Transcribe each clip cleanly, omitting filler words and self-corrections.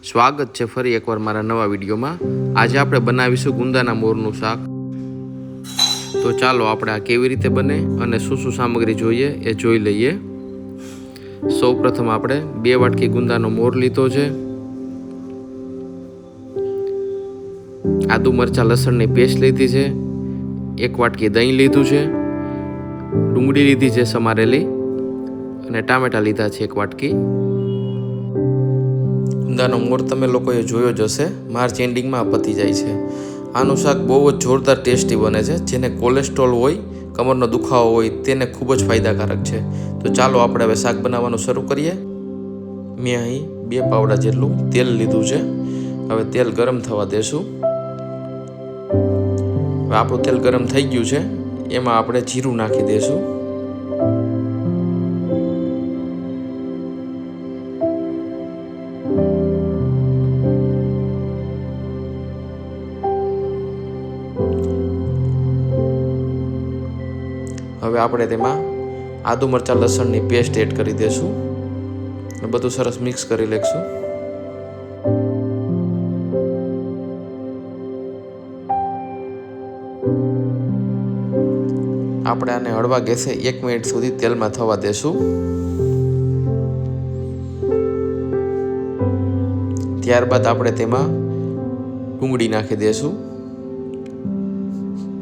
સ્વાગત છે ફરી એકવાર મારા નવા વિડીયોમાં। આજે આપણે બનાવીશું ગુંદાના મોરનું શાક। તો ચાલો આપણે આ કેવી રીતે બને અને શું શું સામગ્રી જોઈએ એ જોઈ લઈએ। સૌપ્રથમ આપણે 2 વાટકી ગુંદાનો મોર લીધો છે, આદુ મરચાં લસણની પેસ્ટ લીધી છે, 1 વાટકી દહીં લીધું છે, ડુંગળી લીધી છે સમારેલી અને ટામેટા લીધા છે 1 વાટકી। ગુંદાનો મોર તમે લોકોએ જોયો જ હશે, માર્ચ એન્ડિંગમાં પતી જાય છે। આનું શાક બહુ જ જોરદાર ટેસ્ટી બને છે। જેને કોલેસ્ટ્રોલ હોય, કમરનો દુખાવો હોય તેને ખૂબ જ ફાયદાકારક છે। તો ચાલો આપણે હવે શાક બનાવવાનું શરૂ કરીએ। મેં અહીં 2 પાવડા જેટલું તેલ લીધું છે। હવે તેલ ગરમ થવા દેશું। હવે આપણું તેલ ગરમ થઈ ગયું છે, એમાં આપણે જીરું નાખી દઈશું। હવે આપણે તેમાં આદુ મરચાં લસણની પેસ્ટ એડ કરી દઈશું અને બધું સરસ મિક્સ કરી લઈશું। આપણે આને હળવા ગેસે 1 મિનિટ સુધી તેલમાં થવા દેશું। ત્યારબાદ આપણે તેમાં ડુંગળી નાખી દઈશું।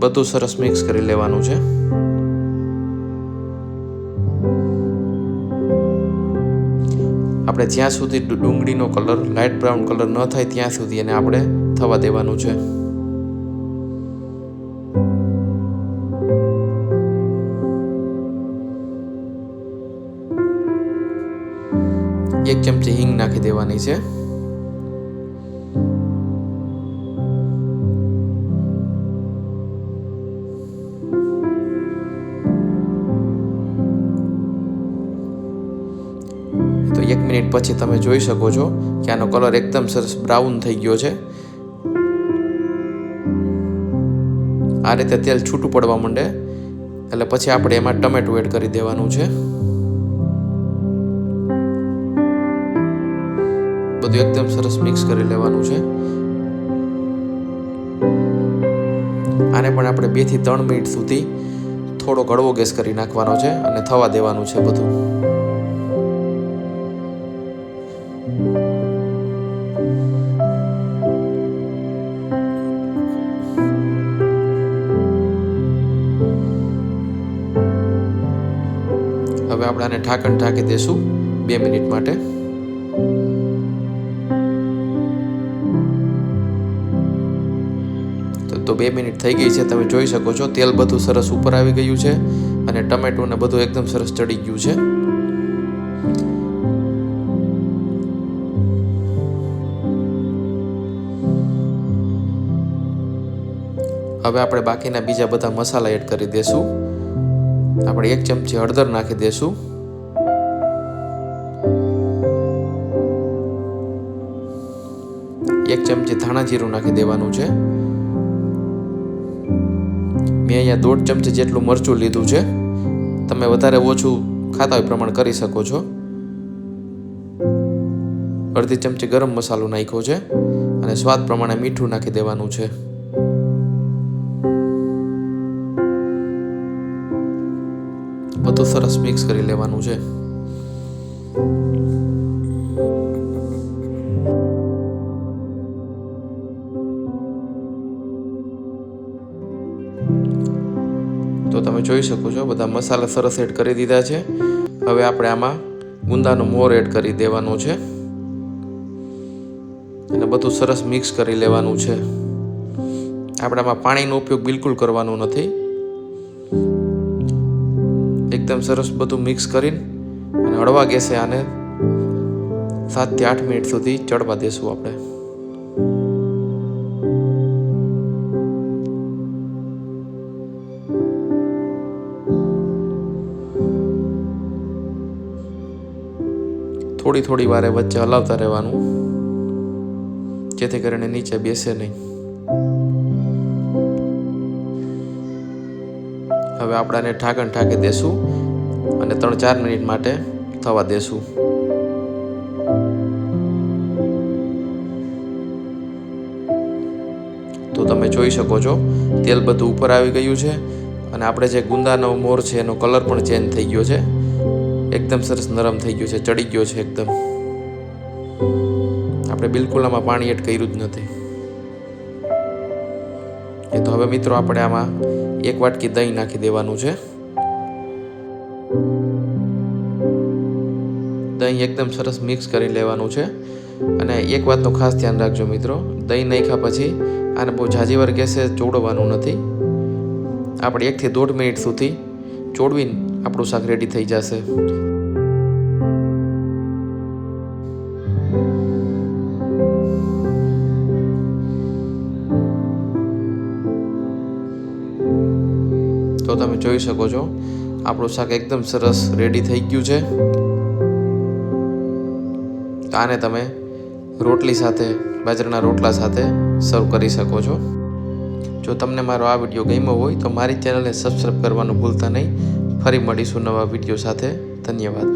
બધું સરસ મિક્સ કરી લેવાનું છે। આપણે જ્યાં સુધી ડુંગળીનો કલર લાઇટ બ્રાઉન કલર ન થાય ત્યાં સુધી એને આપણે થવા દેવાનું છે। એક ચમચી હિંગ નાખી દેવાની છે। તો 1 મિનિટ પછી તમે જોઈ શકો છો કે આનો કલર એકદમ સરસ બ્રાઉન થઈ ગયો છે। આ રીતે તેલ છૂટું પડવા માંડે એટલે પછી આપણે એમાં ટમેટું એડ કરી દેવાનું છે। બધું એકદમ સરસ મિક્સ કરી લેવાનું છે। આને પણ આપણે 2 થી 3 મિનિટ સુધી થોડો હળવો ગેસ કરી નાખવાનો છે અને થવા દેવાનું છે બધું। હવે આપણે આને ઢાંકણ ઢાંકી દઈશું 2 મિનિટ માટે। તો 2 મિનિટ થઈ ગઈ છે, તમે જોઈ શકો છો તેલ બધું સરસ ઉપર આવી ગયું છે અને ટમેટું ને બધું એકદમ સરસ ચડી ગયું છે। હવે આપણે બાકીના બીજા બધા મસાલા એડ કરી દઈશું। આપણે 1 ચમચી હળદર નાખી દઈશું, 1 ચમચી ધાણા જીરું નાખી દેવાનું છે। મેં અહીંયા 1.5 ચમચી જેટલું મરચું લીધું છે, તમે વધારે ઓછું ખાતા હોય પ્રમાણ કરી શકો છો। 1/2 ચમચી ગરમ મસાલો નાખ્યો છે અને સ્વાદ પ્રમાણે મીઠું નાખી દેવાનું છે। બધું સરસ મિક્સ કરી લેવાનું છે। તો તમે જોઈ શકો છો બધા મસાલા સરસ એડ કરી દીધા છે। હવે આપણે આમાં ગુંદાનો મોર એડ કરી દેવાનો છે અને બધું સરસ મિક્સ કરી લેવાનું છે। આપણે આમાં પાણીનો ઉપયોગ બિલકુલ કરવાનો નથી। એકદમ સરસ બધું મિક્સ કરીને અને હળવા ગેસે આને 7 થી 8 મિનિટ સુધી ચડવા દેશું આપણે। થોડી વારે વચ્ચે હલાવતા રહેવાનું જેથી કરીને નીચે બેસે નહીં। હવે આપણે આને ઢાંકણ ઢાંકી દેશું અને 3-4 મિનિટ માટે થવા દેશું। તો તમે જોઈ શકો છો તેલ બધું ઉપર આવી ગયું છે અને આપણે જે ગુંદાનો મોર છે એનો કલર પણ ચેન્જ થઈ ગયો છે, એકદમ સરસ નરમ થઈ ગયો છે, ચડી ગયો છે એકદમ. આપણે બિલકુલ આમાં પાણી એડ કર્યું જ નથી. તો હવે મિત્રો આપણે આમાં 1 વાટકી દહીં નાખી દેવાનું છે. દહીં એકદમ સરસ મિક્સ કરી લેવાનું છે. અને એક વાતનું ખાસ ધ્યાન રાખજો મિત્રો, દહીં નાખ્યા પછી આને બહુ ઝાઝી વાર ગેસે ચોળવાનું નથી. આપણે 1 થી 1.5 મિનિટ સુધી ચોળવીને આપણું શાક રેડી થઈ જશે. તો તમે જોઈ શકો છો આપણું શાક એકદમ સરસ રેડી થઈ ગયું છે. તો આને તમે રોટલી સાથે, બાજરાના રોટલા સાથે સર્વ કરી શકો છો. જો તમને મારો આ વિડીયો ગમ્યો હોય તો મારી ચેનલને સબસ્ક્રાઈબ કરવાનું ભૂલતા નહીં. ફરી મળીશું નવા વિડીયો સાથે. ધન્યવાદ.